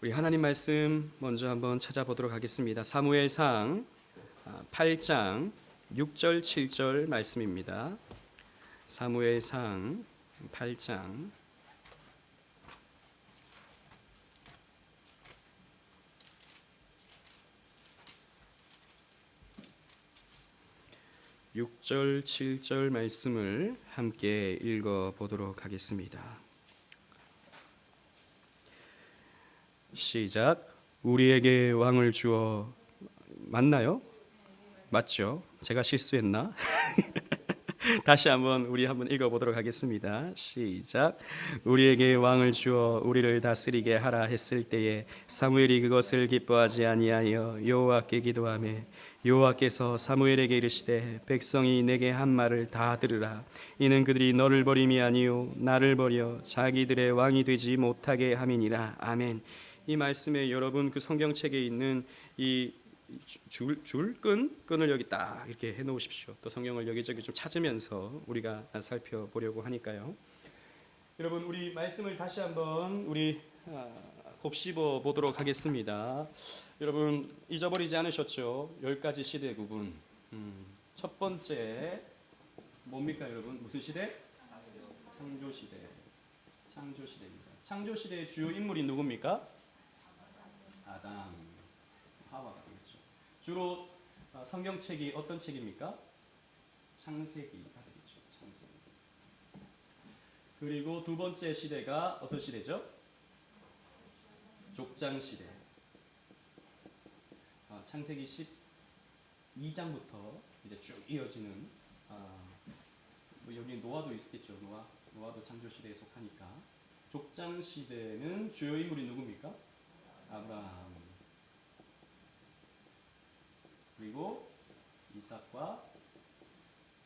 우리 하나님 말씀 먼저 한번 찾아보도록 하겠습니다. 사무엘상 8장 6절 7절 말씀입니다. 사무엘상 8장 6절 7절 말씀을 함께 읽어 보도록 하겠습니다. 시작. 우리에게 왕을 주어. 맞나요? 맞죠? 제가 실수했나? 다시 한번 우리 한번 읽어보도록 하겠습니다. 시작. 우리에게 왕을 주어 우리를 다스리게 하라 했을 때에 사무엘이 그것을 기뻐하지 아니하여 여호와께 기도하며 여호와께서 사무엘에게 이르시되 백성이 내게 한 말을 다 들으라. 이는 그들이 너를 버림이 아니요 나를 버려 자기들의 왕이 되지 못하게 함이니라. 아멘. 이 말씀에 여러분 그 성경책에 있는 이 끈을 여기 딱 이렇게 해놓으십시오. 또 성경을 여기저기 좀 찾으면서 우리가 살펴보려고 하니까요. 여러분 우리 말씀을 다시 한번 우리 곱씹어 보도록 하겠습니다. 여러분 잊어버리지 않으셨죠? 10가지 시대 구분. 첫 번째 뭡니까 여러분? 무슨 시대? 창조 시대. 창조 시대입니다. 창조 시대의 주요 인물이 누굽니까? 아담, 하와가 되겠죠. 주로 성경책이 어떤 책입니까? 창세기가 되겠죠. 창세기. 그리고 두 번째 시대가 어떤 시대죠? 족장 시대. 창세기 12장부터 이제 쭉 이어지는 뭐 여기 노아도 있겠죠. 노아도 창조 시대에 속하니까. 족장 시대는 주요 인물이 누굽니까? 아브라함. 그리고 이삭과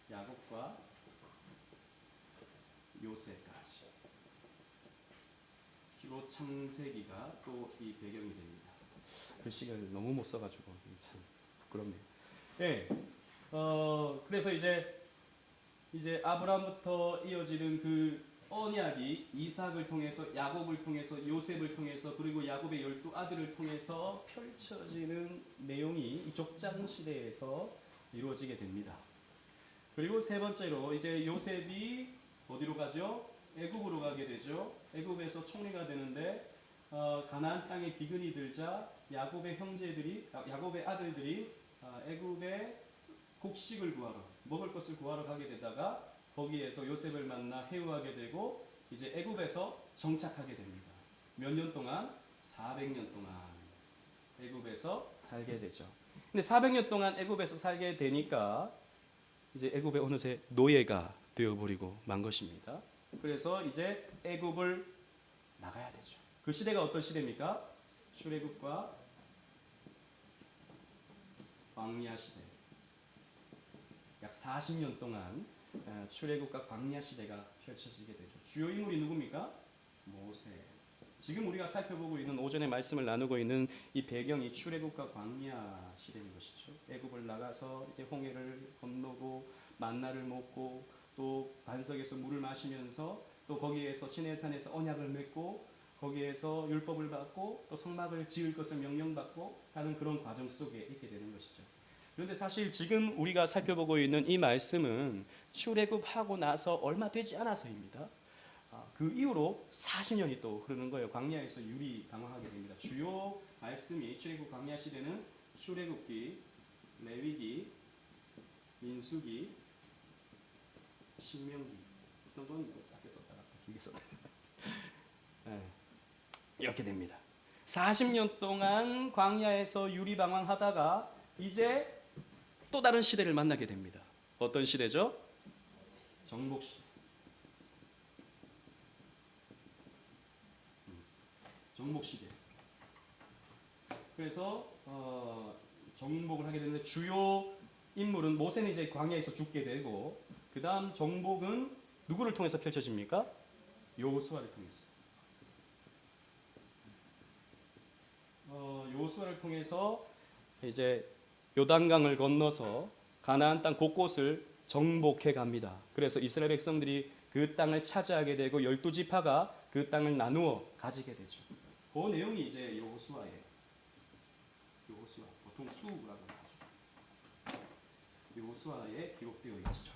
야곱과 요셉까지. 주로 창세기가 또 이 배경이 됩니다. 글씨를 너무 못 써가지고 참 부끄럽네요. 네. 그래서 이제 아브라함부터 이어지는 그 언약이 이삭을 통해서 야곱을 통해서 요셉을 통해서 그리고 야곱의 12아들을 통해서 펼쳐지는 내용이 이 족장 시대에서 이루어지게 됩니다. 그리고 세 번째로 이제 요셉이 어디로 가죠? 애굽으로 가게 되죠. 애굽에서 총리가 되는데 가나안 땅에 기근이 들자 야곱의 아들들이 애굽에 곡식을 구하러 먹을 것을 구하러 가게 되다가 거기에서 요셉을 만나 회유하게 되고 이제 애굽에서 정착하게 됩니다. 몇 년 동안? 400년 동안 애굽에서 살게 되죠. 근데 400년 동안 애굽에서 살게 되니까 이제 애굽에 어느새 노예가 되어버리고 만 것입니다. 그래서 이제 애굽을 나가야 되죠. 그 시대가 어떤 시대입니까? 출애굽과 광야 시대. 약 40년 동안 출애굽과 광야 시대가 펼쳐지게 되죠. 주요 인물이 누굽니까? 모세. 지금 우리가 살펴보고 있는 오전에 말씀을 나누고 있는 이 배경이 출애굽과 광야 시대인 것이죠. 애굽을 나가서 이제 홍해를 건너고 만나를 먹고 또 반석에서 물을 마시면서 또 거기에서 시내산에서 언약을 맺고 거기에서 율법을 받고 또 성막을 지을 것을 명령받고 하는 그런 과정 속에 있게 되는 것이죠. 그런데 사실 지금 우리가 살펴보고 있는 이 말씀은 출애굽하고 나서 얼마 되지 않아서입니다. 그 이후로 40년이 또 흐르는 거예요. 광야에서 율이 강화하게 됩니다. 주요 말씀이 출애굽 광야 시대는 출애굽기, 레위기, 민수기, 신명기. 어떤 건 짧게 썼다가 길게 썼다가 네, 이렇게 됩니다. 40년 동안 광야에서 율이 방황하다가 이제 또 다른 시대를 만나게 됩니다. 어떤 시대죠? 정복시대. 정복시대. 그래서 정복을 하게 되는데 주요 인물은 모세는 이제 광야에서 죽게 되고 그 다음 정복은 누구를 통해서 펼쳐집니까? 여호수아를 통해서. 여호수아를 통해서 이제 요단강을 건너서 가나안 땅 곳곳을 정복해 갑니다. 그래서 이스라엘 백성들이 그 땅을 차지하게 되고 12지파가 그 땅을 나누어 가지게 되죠. 그 내용이 이제 여호수아예요. 여호수아, 보통 수라고 하죠. 여호수아에 기록되어 있죠.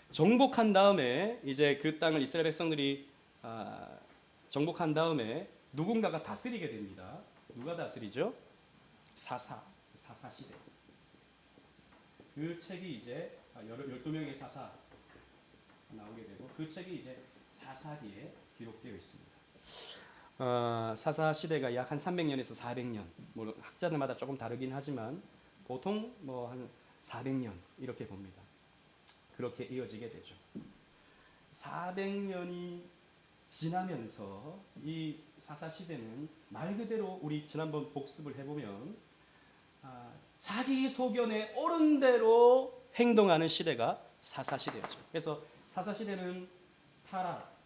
정복한 다음에 이제 그 땅을 이스라엘 백성들이 정복한 다음에 누군가가 다스리게 됩니다. 누가 다스리죠? 사사 시대. 그 책이 이제 12명의 사사 나오게 되고 그 책이 이제 사사기에 기록되어 있습니다. 사사 시대가 약 한 300년에서 400년. 물론 학자들마다 조금 다르긴 하지만 보통 뭐 한 400년 이렇게 봅니다. 그렇게 이어지게 되죠. 400년이 지나면서 이 사사 시대는 말 그대로 우리 지난번 복습을 해보면 자기 소견에 옳은 대로 행동하는 시대가 사사 시대였죠. 그래서 사사 시대는 타락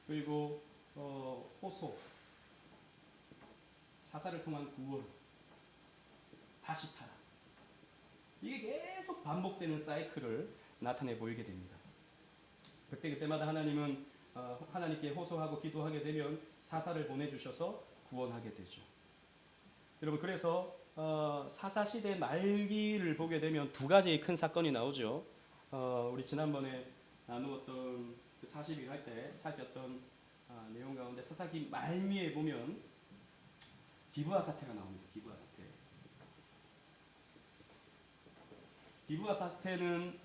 그리고 호소, 사사를 통한 구원, 다시 타락. 이게 계속 반복되는 사이클을 나타내 보이게 됩니다. 그때마다 하나님은 하나님께 호소하고 기도하게 되면 사사를 보내주셔서 구원하게 되죠. 여러분 그래서 사사 시대 말기를 보게 되면 두 가지의 큰 사건이 나오죠. 우리 지난번에 나누었던 그 40일 할 때 살폈던 내용 가운데 사사기 말미에 보면 기브아 사태가 나옵니다. 기브아 사태는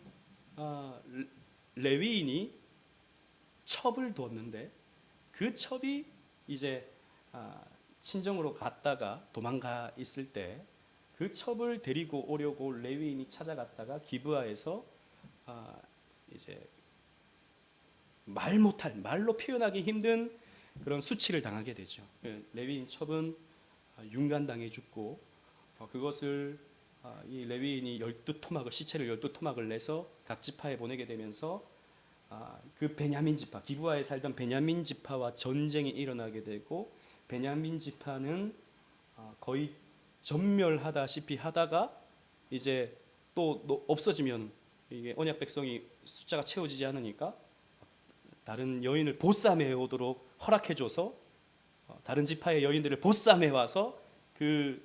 레위인이 첩을 뒀는데 그 첩이 이제 친정으로 갔다가 도망가 있을 때 그 첩을 데리고 오려고 레위인이 찾아갔다가 기브아에서 이제 말로 표현하기 힘든 그런 수치를 당하게 되죠. 레위인 첩은 윤간당해 죽고 그것을 이 레위인이 시체를 12토막을 내서 각 지파에 보내게 되면서 그 베냐민 지파, 기브아에 살던 베냐민 지파와 전쟁이 일어나게 되고 베냐민 지파는 거의 전멸하다시피 하다가 이제 또 없어지면 이게 언약 백성이 숫자가 채워지지 않으니까 다른 여인을 보쌈해 오도록 허락해줘서 다른 지파의 여인들을 보쌈해 와서 그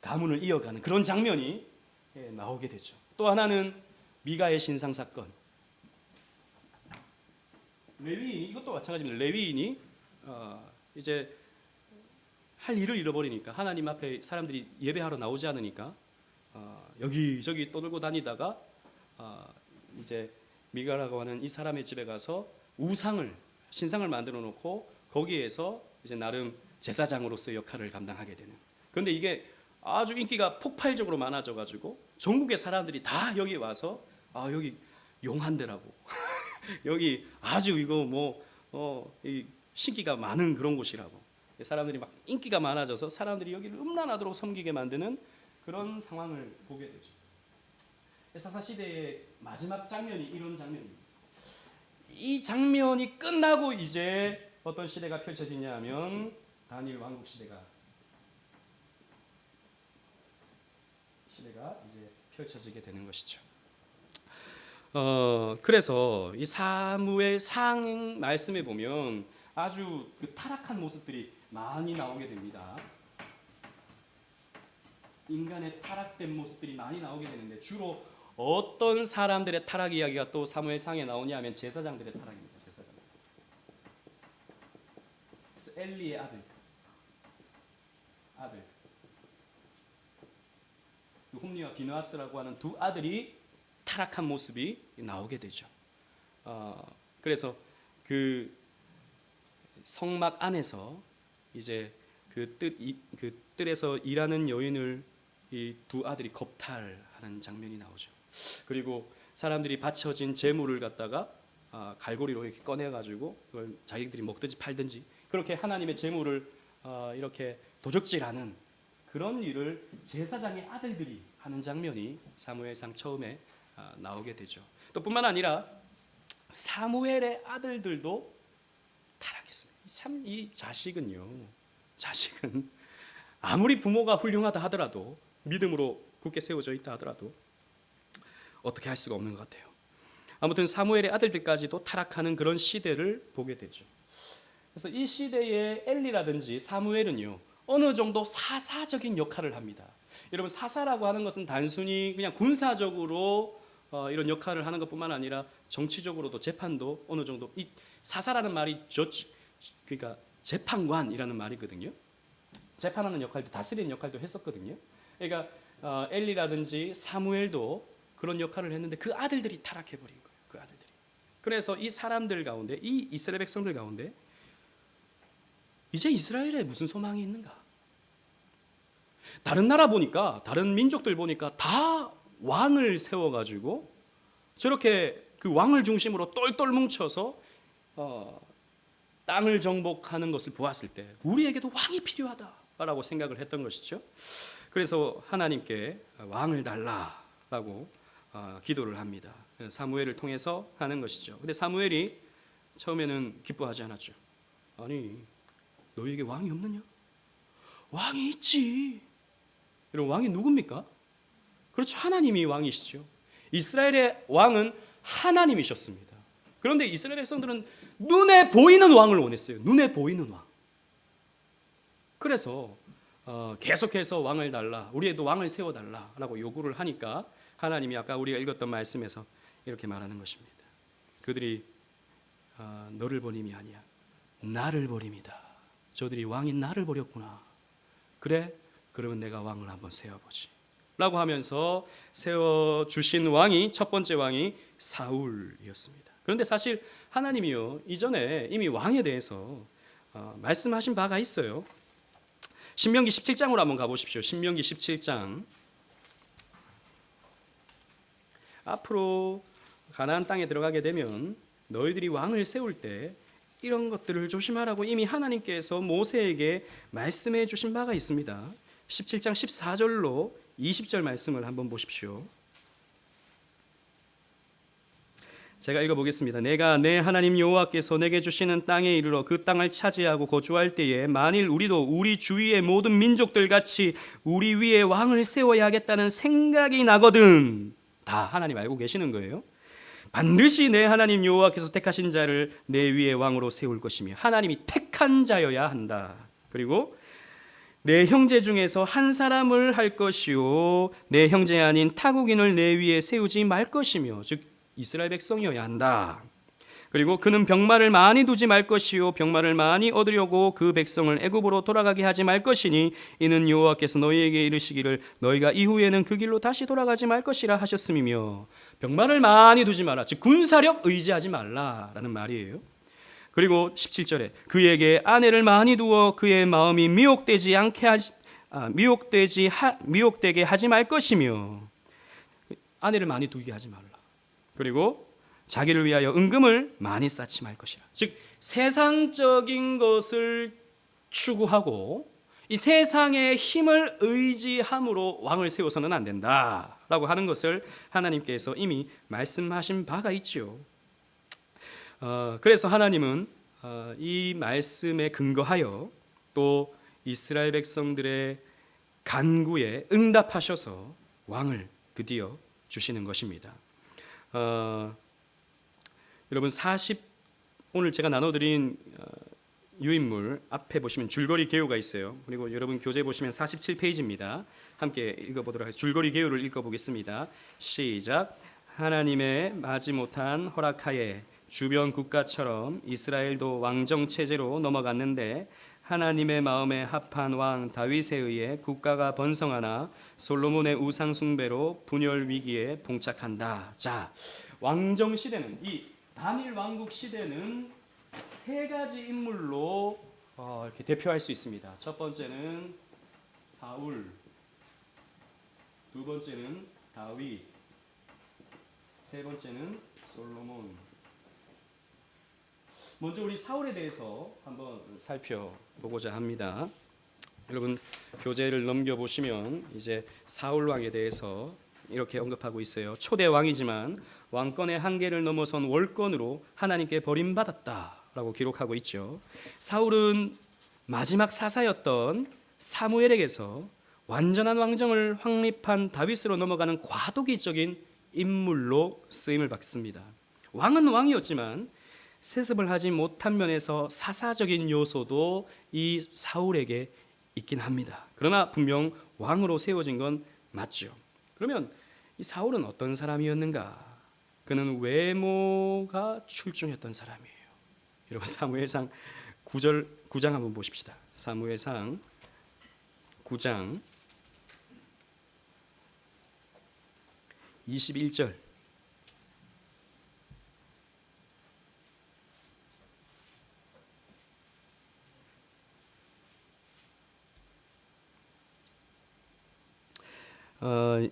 가문을 이어가는 그런 장면이 나오게 되죠. 또 하나는 미가의 신상 사건. 레위인이 이것도 마찬가지입니다. 레위인이 이제 할 일을 잃어버리니까 하나님 앞에 사람들이 예배하러 나오지 않으니까 여기저기 떠들고 다니다가 이제 미가라고 하는 이 사람의 집에 가서 신상을 만들어 놓고 거기에서 이제 나름 제사장으로서의 역할을 감당하게 되는. 그런데 이게 아주 인기가 폭발적으로 많아져 가지고 전국의 사람들이 다 여기 와서 여기 용한데라고 여기 아주 이거 신기가 많은 그런 곳이라고 사람들이 막 인기가 많아져서 사람들이 여기를 음란하도록 섬기게 만드는 그런 상황을 보게 되죠. 사사 시대의 마지막 장면이 이런 장면입니다. 이 장면이 끝나고 이제 어떤 시대가 펼쳐지냐 하면 다니엘 왕국 시대가 이제 펼쳐지게 되는 것이죠. 그래서 이 사무엘상 말씀에 보면 아주 그 타락한 모습들이 많이 나오게 됩니다. 인간의 타락된 모습들이 많이 나오게 되는데 주로 어떤 사람들의 타락 이야기가 또 사무엘상에 나오냐 하면 제사장들의 타락입니다. 그래서 엘리의 아들 홈리와 비느하스라고 하는 두 아들이 타락한 모습이 나오게 되죠. 그래서 그 성막 안에서 이제 그 뜰에서 일하는 여인을 이 두 아들이 겁탈하는 장면이 나오죠. 그리고 사람들이 바쳐진 재물을 갖다가 갈고리로 이렇게 꺼내가지고 그걸 자기들이 먹든지 팔든지 그렇게 하나님의 재물을 이렇게 도적질하는 그런 일을 제사장의 아들들이 하는 장면이 사무엘상 처음에 나오게 되죠. 또 뿐만 아니라 사무엘의 아들들도 타락했습니다. 참 이 자식은 아무리 부모가 훌륭하다 하더라도 믿음으로 굳게 세워져 있다 하더라도 어떻게 할 수가 없는 것 같아요. 아무튼 사무엘의 아들들까지도 타락하는 그런 시대를 보게 되죠. 그래서 이 시대의 엘리라든지 사무엘은요, 어느 정도 사사적인 역할을 합니다. 여러분, 사사라고 하는 것은 단순히 그냥 군사적으로 이런 역할을 하는 것뿐만 아니라 정치적으로도 재판도 어느 정도, 이 사사라는 말이 그러니까 재판관이라는 말이거든요. 재판하는 역할도, 다스리는 역할도 했었거든요. 그러니까 엘리라든지 사무엘도 그런 역할을 했는데 그 아들들이 타락해버린 거예요. 그 아들들이. 그래서 이 사람들 가운데, 이 이스라엘 백성들 가운데 이제 이스라엘에 무슨 소망이 있는가? 다른 나라 보니까, 다른 민족들 보니까 다 왕을 세워가지고 저렇게 그 왕을 중심으로 똘똘 뭉쳐서 땅을 정복하는 것을 보았을 때 우리에게도 왕이 필요하다라고 생각을 했던 것이죠. 그래서 하나님께 왕을 달라라고 기도를 합니다. 사무엘을 통해서 하는 것이죠. 근데 사무엘이 처음에는 기뻐하지 않았죠. 아니, 너희에게 왕이 없느냐? 왕이 있지. 여러분, 왕이 누굽니까? 그렇죠, 하나님이 왕이시죠. 이스라엘의 왕은 하나님이셨습니다. 그런데 이스라엘 백성들은 눈에 보이는 왕을 원했어요. 눈에 보이는 왕. 그래서 계속해서 왕을 달라, 우리에도 왕을 세워달라라고 요구를 하니까 하나님이 아까 우리가 읽었던 말씀에서 이렇게 말하는 것입니다. 그들이 너를 버림이 아니야, 나를 버림이다. 저들이 왕인 나를 버렸구나. 그래, 그러면 내가 왕을 한번 세워보지 라고 하면서 세워주신 왕이, 첫 번째 왕이 사울이었습니다. 그런데 사실 하나님이요, 이전에 이미 왕에 대해서 말씀하신 바가 있어요. 신명기 17장으로 한번 가보십시오. 신명기 17장. 앞으로 가나안 땅에 들어가게 되면 너희들이 왕을 세울 때 이런 것들을 조심하라고 이미 하나님께서 모세에게 말씀해 주신 바가 있습니다. 17장 14절로 20절 말씀을 한번 보십시오. 제가 읽어보겠습니다. 내가 내 하나님 여호와께서 내게 주시는 땅에 이르러 그 땅을 차지하고 거주할 때에 만일 우리도 우리 주위의 모든 민족들 같이 우리 위에 왕을 세워야 하겠다는 생각이 나거든. 다 하나님 알고 계시는 거예요. 반드시 내 하나님 여호와께서 택하신 자를 내 위에 왕으로 세울 것이며, 하나님이 택한 자여야 한다. 그리고 내 형제 중에서 한 사람을 할 것이요 내 형제 아닌 타국인을 내 위에 세우지 말 것이며, 즉 이스라엘 백성이어야 한다. 그리고 그는 병마를 많이 두지 말 것이요 병마를 많이 얻으려고 그 백성을 애굽으로 돌아가게 하지 말 것이니 이는 여호와께서 너희에게 이르시기를 너희가 이후에는 그 길로 다시 돌아가지 말 것이라 하셨음이며, 병마를 많이 두지 마라, 즉 군사력 의지하지 말라라는 말이에요. 그리고 17절에 그에게 아내를 많이 두어 그의 마음이 미혹되게 하지 말 것이며, 아내를 많이 두게 하지 말라. 그리고 자기를 위하여 은금을 많이 쌓지 말 것이라. 즉 세상적인 것을 추구하고 이 세상의 힘을 의지함으로 왕을 세워서는 안 된다라고 하는 것을 하나님께서 이미 말씀하신 바가 있죠. 그래서 하나님은 이 말씀에 근거하여 또 이스라엘 백성들의 간구에 응답하셔서 왕을 드디어 주시는 것입니다. 여러분, 오늘 제가 나눠드린 유인물 앞에 보시면 줄거리 개요가 있어요. 그리고 여러분 교재 보시면 47페이지입니다. 함께 읽어보도록 하겠습니다. 줄거리 개요를 읽어보겠습니다. 시작. 하나님의 마지못한 허락하에 주변 국가처럼 이스라엘도 왕정 체제로 넘어갔는데 하나님의 마음에 합한 왕 다윗에 의해 국가가 번성하나 솔로몬의 우상 숭배로 분열 위기에 봉착한다. 자, 왕정 시대는, 이 단일 왕국 시대는 세 가지 인물로 이렇게 대표할 수 있습니다. 첫 번째는 사울, 두 번째는 다윗, 세 번째는 솔로몬. 먼저 우리 사울에 대해서 한번 살펴보고자 합니다. 여러분 교재를 넘겨보시면 이제 사울 왕에 대해서 이렇게 언급하고 있어요. 초대 왕이지만 왕권의 한계를 넘어선 월권으로 하나님께 버림받았다라고 기록하고 있죠. 사울은 마지막 사사였던 사무엘에게서 완전한 왕정을 확립한 다윗으로 넘어가는 과도기적인 인물로 쓰임을 받습니다. 왕은 왕이었지만 세습을 하지 못한 면에서 사사적인 요소도 이 사울에게 있긴 합니다. 그러나 분명 왕으로 세워진 건 맞죠. 그러면 이 사울은 어떤 사람이었는가? 그는 외모가 출중했던 사람이에요. 여러분 사무엘상 9장 한번 보십시다. 사무엘상 9장 21절. 어,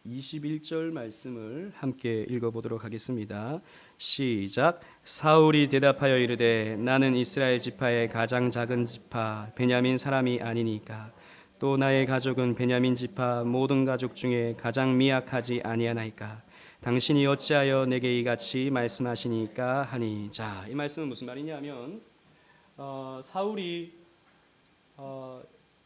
21절 말씀을 함께 읽어보도록 하겠습니다. 시작. 사울이 대답하여 이르되 나는 이스라엘 지파의 가장 작은 지파 베냐민 사람이 아니니까 또 나의 가족은 베냐민 지파 모든 가족 중에 가장 미약하지 아니하나이까 당신이 어찌하여 내게 이같이 말씀하시니까 하니. 자, 이 말씀은 무슨 말이냐면 사울이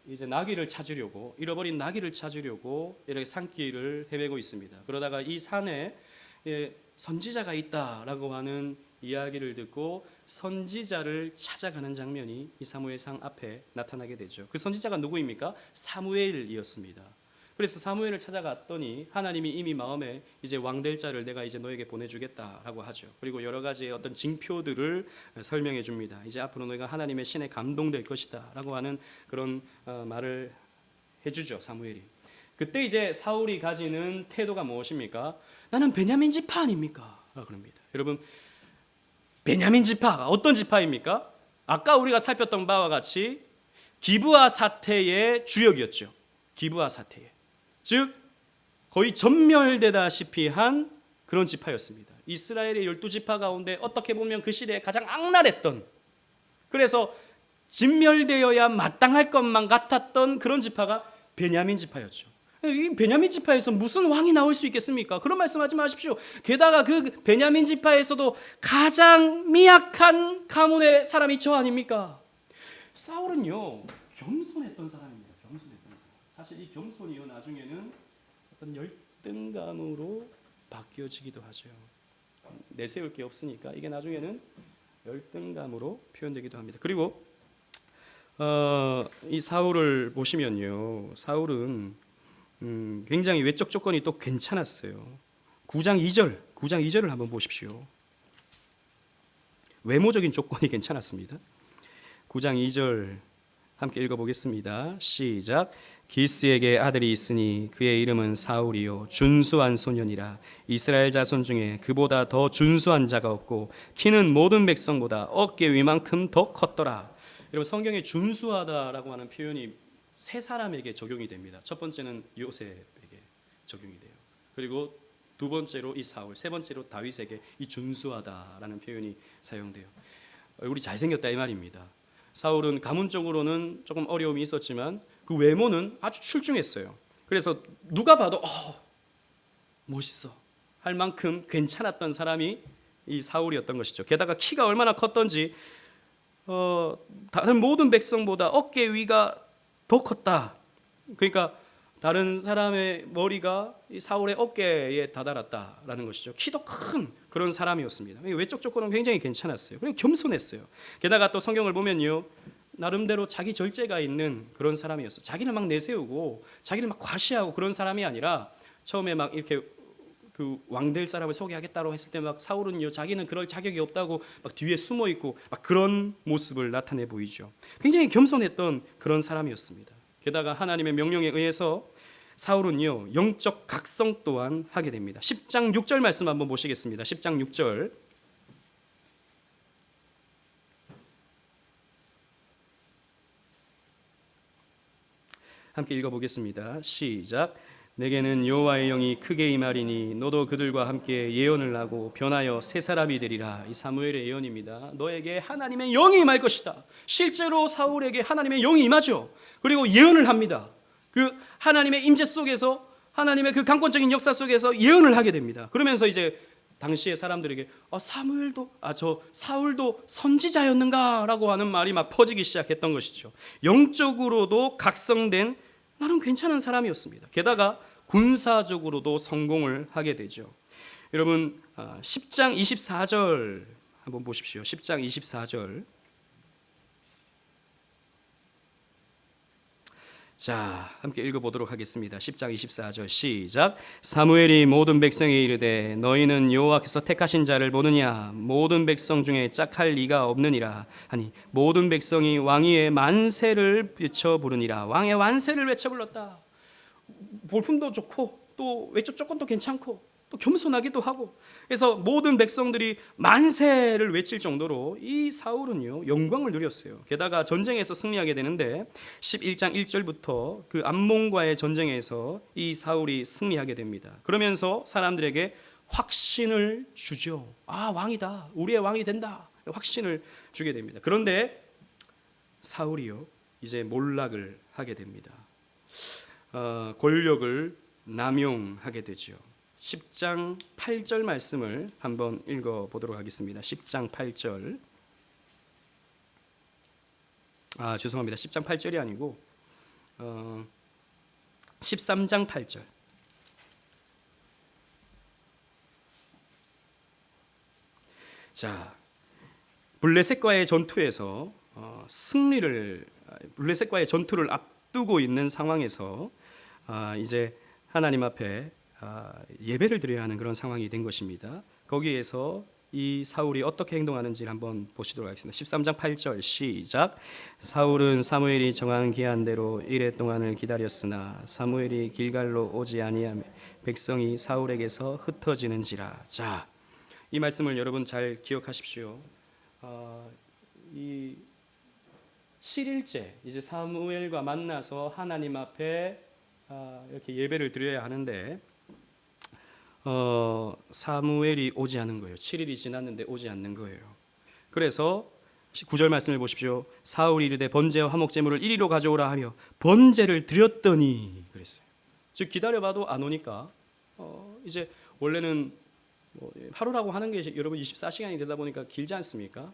이제 나귀를 찾으려고 잃어버린 나귀를 찾으려고 이렇게 산길을 헤매고 있습니다. 그러다가 이 산에 선지자가 있다라고 하는 이야기를 듣고 선지자를 찾아가는 장면이 이 사무엘상 앞에 나타나게 되죠. 그 선지자가 누구입니까? 사무엘이었습니다. 그래서 사무엘을 찾아갔더니 하나님이 이미 마음에 이제 왕 될 자를 내가 이제 너에게 보내주겠다라고 하죠. 그리고 여러 가지의 어떤 징표들을 설명해 줍니다. 이제 앞으로 너희가 하나님의 신에 감동될 것이다라고 하는 그런 말을 해주죠. 사무엘이. 그때 이제 사울이 가지는 태도가 무엇입니까? 나는 베냐민 지파 아닙니까? 그럽니다. 여러분 베냐민 지파가 어떤 지파입니까? 아까 우리가 살폈던 바와 같이 기브아 사태의 주역이었죠. 기브아 사태의. 즉 거의 전멸되다시피 한 그런 지파였습니다. 이스라엘의 12지파 가운데 어떻게 보면 그 시대에 가장 악랄했던, 그래서 진멸되어야 마땅할 것만 같았던 그런 지파가 베냐민 지파였죠. 이 베냐민 지파에서 무슨 왕이 나올 수 있겠습니까? 그런 말씀하지 마십시오. 게다가 그 베냐민 지파에서도 가장 미약한 가문의 사람이 저 아닙니까? 사울은요 겸손했던 사람입니다. 겸손했던 사람. 사실 이 겸손이요 나중에는 어떤 열등감으로 바뀌어지기도 하죠. 내세울 게 없으니까 이게 나중에는 열등감으로 표현되기도 합니다. 그리고 이 사울을 보시면요, 사울은 굉장히 외적 조건이 또 괜찮았어요. 9장 2절을 한번 보십시오. 외모적인 조건이 괜찮았습니다. 9장 2절 함께 읽어보겠습니다. 시작. 기스에게 아들이 있으니 그의 이름은 사울이요 준수한 소년이라. 이스라엘 자손 중에 그보다 더 준수한 자가 없고 키는 모든 백성보다 어깨 위만큼 더 컸더라. 여러분 성경에 준수하다라고 하는 표현이 세 사람에게 적용이 됩니다. 첫 번째는 요셉에게 적용이 돼요. 그리고 두 번째로 이 사울, 세 번째로 다윗에게 이 준수하다라는 표현이 사용돼요. 얼굴이 잘생겼다 이 말입니다. 사울은 가문적으로는 조금 어려움이 있었지만 그 외모는 아주 출중했어요. 그래서 누가 봐도 멋있어 할 만큼 괜찮았던 사람이 이 사울이었던 것이죠. 게다가 키가 얼마나 컸던지 다른 모든 백성보다 어깨 위가 더 컸다. 그러니까 다른 사람의 머리가 이 사울의 어깨에 다다랐다라는 것이죠. 키도 큰 그런 사람이었습니다. 외적 조건은 굉장히 괜찮았어요. 그리고 겸손했어요. 게다가 또 성경을 보면요, 나름대로 자기 절제가 있는 그런 사람이었어요. 자기를 막 내세우고 자기를 막 과시하고 그런 사람이 아니라 처음에 막 이렇게 그 왕될 사람을 소개하겠다고 했을 때 막 사울은요 자기는 그럴 자격이 없다고 막 뒤에 숨어 있고 막 그런 모습을 나타내 보이죠. 굉장히 겸손했던 그런 사람이었습니다. 게다가 하나님의 명령에 의해서 사울은요 영적 각성 또한 하게 됩니다. 10장 6절 말씀 한번 보시겠습니다. 10장 6절 함께 읽어보겠습니다. 시작. 내게는 여호와의 영이 크게 임하리니 너도 그들과 함께 예언을 하고 변하여 새 사람이 되리라. 이 사무엘의 예언입니다. 너에게 하나님의 영이 임할 것이다. 실제로 사울에게 하나님의 영이 임하죠. 그리고 예언을 합니다. 그 하나님의 임재 속에서 하나님의 그 강권적인 역사 속에서 예언을 하게 됩니다. 그러면서 이제 당시의 사람들에게 저 사울도 선지자였는가라고 하는 말이 막 퍼지기 시작했던 것이죠. 영적으로도 각성된 나름 괜찮은 사람이었습니다. 게다가 군사적으로도 성공을 하게 되죠. 여러분 10장 24절 한번 보십시오. 10장 24절. 자, 함께 읽어보도록 하겠습니다. 10장 24절 시작. 사무엘이 모든 백성에 이르되 너희는 여호와께서 택하신 자를 보느냐 모든 백성 중에 짝할 리가 없느니라 하니 모든 백성이 왕위의 만세를 외쳐 부르니라. 왕의 완세를 외쳐 불렀다. 볼품도 좋고 또 외적 조건도 괜찮고 또 겸손하기도 하고, 그래서 모든 백성들이 만세를 외칠 정도로 이 사울은요 영광을 누렸어요. 게다가 전쟁에서 승리하게 되는데 11장 1절부터 그 암몬과의 전쟁에서 이 사울이 승리하게 됩니다. 그러면서 사람들에게 확신을 주죠. 아, 왕이다, 우리의 왕이 된다, 확신을 주게 됩니다. 그런데 사울이요 이제 몰락을 하게 됩니다. 권력을 남용하게 되죠. 10장 8절 말씀을 한번 읽어보도록 하겠습니다. 10장 8절. 죄송합니다. 10장 8절이 아니고 13장 8절. 자, 블레셋과의 전투에서 블레셋과의 전투를 앞두고 있는 상황에서 이제 하나님 앞에 예배를 드려야 하는 그런 상황이 된 것입니다. 거기에서 이 사울이 어떻게 행동하는지를 한번 보시도록 하겠습니다. 13장 8절 시작. 사울은 사무엘이 정한 기한대로 이레 동안을 기다렸으나 사무엘이 길갈로 오지 아니하며 백성이 사울에게서 흩어지는지라. 자, 이 말씀을 여러분 잘 기억하십시오. 이 7일째 이제 사무엘과 만나서 하나님 앞에 이렇게 예배를 드려야 하는데 사무엘이 오지 않은 거예요. 7일이 지났는데 오지 않는 거예요. 그래서 9절 말씀을 보십시오. 사울이 이르되 번제와 화목 제물을 이리로 가져오라 하며 번제를 드렸더니 그랬어요. 즉 기다려봐도 안 오니까 이제 원래는 하루라고 하는 게 여러분 24시간이 되다 보니까 길지 않습니까?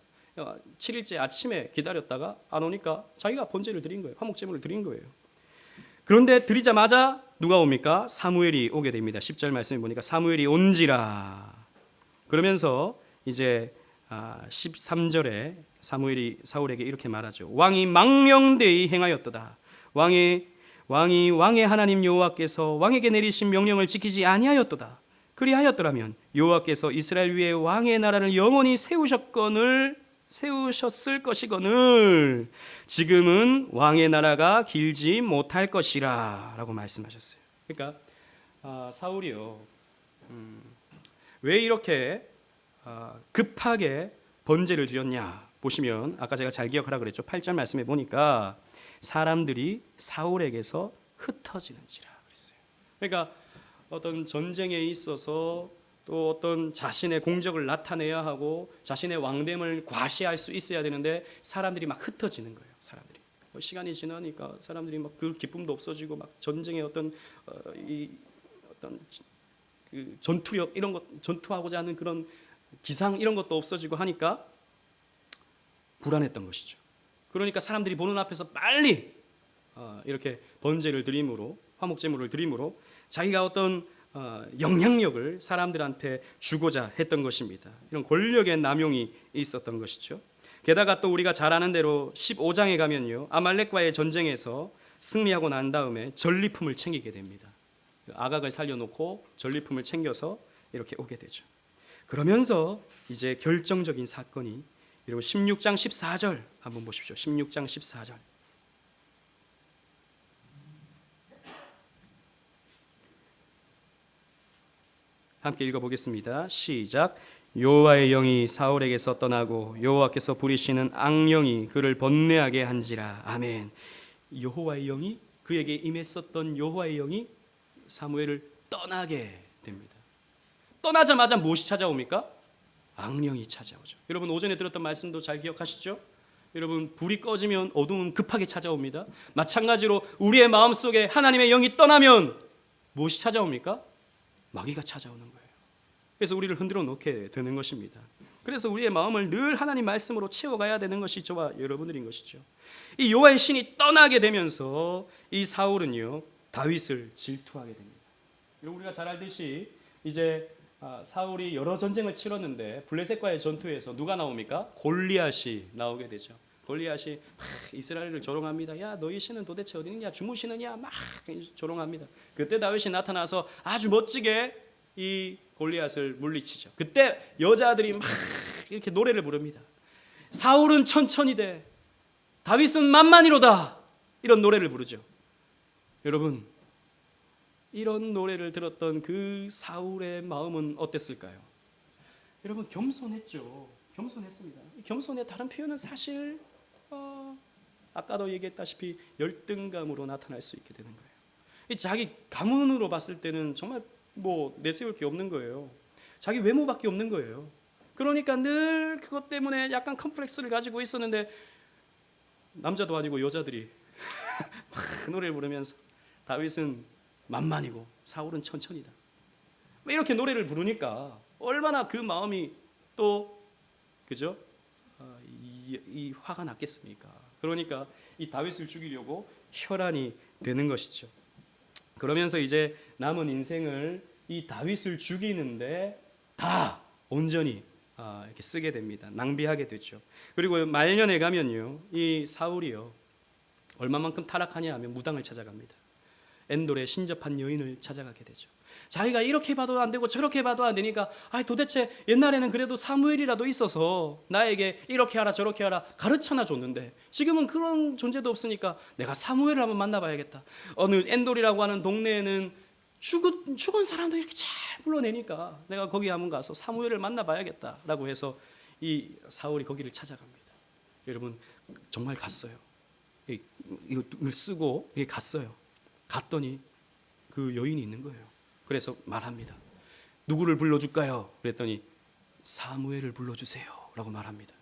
7일째 아침에 기다렸다가 안 오니까 자기가 번제를 드린 거예요. 화목 제물을 드린 거예요. 그런데 드리자마자 누가 옵니까? 사무엘이 오게 됩니다. 10절 말씀에 보니까 사무엘이 온지라. 그러면서 이제 13절에 사무엘이 사울에게 이렇게 말하죠. 왕이 망령되이 행하였도다. 왕의 하나님 여호와께서 왕에게 내리신 명령을 지키지 아니하였도다. 그리하였더라면 여호와께서 이스라엘 위에 왕의 나라를 영원히 세우셨을 것이거늘 지금은 왕의 나라가 길지 못할 것이라 라고 말씀하셨어요. 그러니까 사울이요 왜 이렇게 급하게 번제를 드렸냐 보시면 아까 제가 잘 기억하라 그랬죠. 8절 말씀에 보니까 사람들이 사울에게서 흩어지는지라 그랬어요. 그러니까 어떤 전쟁에 있어서 또 어떤 자신의 공적을 나타내야 하고 자신의 왕됨을 과시할 수 있어야 되는데 사람들이 막 흩어지는 거예요. 사람들이 시간이 지나니까 사람들이 막 그 기쁨도 없어지고 막 전쟁의 어떤 그 전투력 이런 것, 전투하고자 하는 그런 기상 이런 것도 없어지고 하니까 불안했던 것이죠. 그러니까 사람들이 보는 앞에서 빨리 이렇게 번제를 드림으로 화목제물을 드림으로 자기가 어떤 영향력을 사람들한테 주고자 했던 것입니다. 이런 권력의 남용이 있었던 것이죠. 게다가 또 우리가 잘 아는 대로 15장에 가면요 아말렉과의 전쟁에서 승리하고 난 다음에 전리품을 챙기게 됩니다. 아각을 살려놓고 전리품을 챙겨서 이렇게 오게 되죠. 그러면서 이제 결정적인 사건이 여러분 16장 14절 한번 보십시오. 16장 14절. 함께 읽어보겠습니다. 시작. 여호와의 영이 사울에게서 떠나고 여호와께서 부리시는 악령이 그를 번뇌하게 한지라. 아멘. 여호와의 영이 그에게 임했었던 여호와의 영이 사무엘을 떠나게 됩니다. 떠나자마자 무엇이 찾아옵니까? 악령이 찾아오죠. 여러분 오전에 들었던 말씀도 잘 기억하시죠? 여러분 불이 꺼지면 어둠은 급하게 찾아옵니다. 마찬가지로 우리의 마음속에 하나님의 영이 떠나면 무엇이 찾아옵니까? 마귀가 찾아오는 거예요. 그래서 우리를 흔들어 놓게 되는 것입니다. 그래서 우리의 마음을 늘 하나님 말씀으로 채워가야 되는 것이 저와 여러분들인 것이죠. 이 여호와의 신이 떠나게 되면서 이 사울은요 다윗을 질투하게 됩니다. 여러분 우리가 잘 알듯이 이제 사울이 여러 전쟁을 치렀는데 블레셋과의 전투에서 누가 나옵니까? 골리앗이 나오게 되죠. 골리앗이 막 이스라엘을 조롱합니다. 야, 너희 신은 도대체 어디 있느냐? 주무시느냐? 막 조롱합니다. 그때 다윗이 나타나서 아주 멋지게 이 골리앗을 물리치죠. 그때 여자들이 막 이렇게 노래를 부릅니다. 사울은 천천히 돼, 다윗은 만만이로다. 이런 노래를 부르죠. 여러분, 이런 노래를 들었던 그 사울의 마음은 어땠을까요? 여러분, 겸손했죠. 겸손했습니다. 겸손의 다른 표현은 사실 아까도 얘기했다시피 열등감으로 나타날 수 있게 되는 거예요. 이 자기 가문으로 봤을 때는 정말 뭐 내세울 게 없는 거예요. 자기 외모밖에 없는 거예요. 그러니까 늘 그것 때문에 약간 컴플렉스를 가지고 있었는데, 남자도 아니고 여자들이 막 노래를 부르면서 다윗은 만만이고 사울은 천천히다, 이렇게 노래를 부르니까 얼마나 그 마음이 또 그죠? 이 화가 났겠습니까? 그러니까 이 다윗을 죽이려고 혈안이 되는 것이죠. 그러면서 이제 남은 인생을 이 다윗을 죽이는데 다 온전히 이렇게 쓰게 됩니다. 낭비하게 되죠. 그리고 말년에 가면요, 이 사울이요 얼마만큼 타락하냐 하면 무당을 찾아갑니다. 엔돌의 신접한 여인을 찾아가게 되죠. 자기가 이렇게 봐도 안 되고 저렇게 봐도 안 되니까 도대체 옛날에는 그래도 사무엘이라도 있어서 나에게 이렇게 하라 저렇게 하라 가르쳐나 줬는데, 지금은 그런 존재도 없으니까 내가 사무엘을 한번 만나봐야겠다. 어느 엔돌이라고 하는 동네에는 죽은 사람도 이렇게 잘 불러내니까 내가 거기 한번 가서 사무엘을 만나봐야겠다라고 해서 이 사울이 거기를 찾아갑니다. 여러분, 정말 갔어요. 이걸 쓰고 갔어요. 갔더니 그 여인이 있는 거예요. 그래서 말합니다. 누구를 불러줄까요? 그랬더니 사무엘을 불러주세요 라고 말합니다.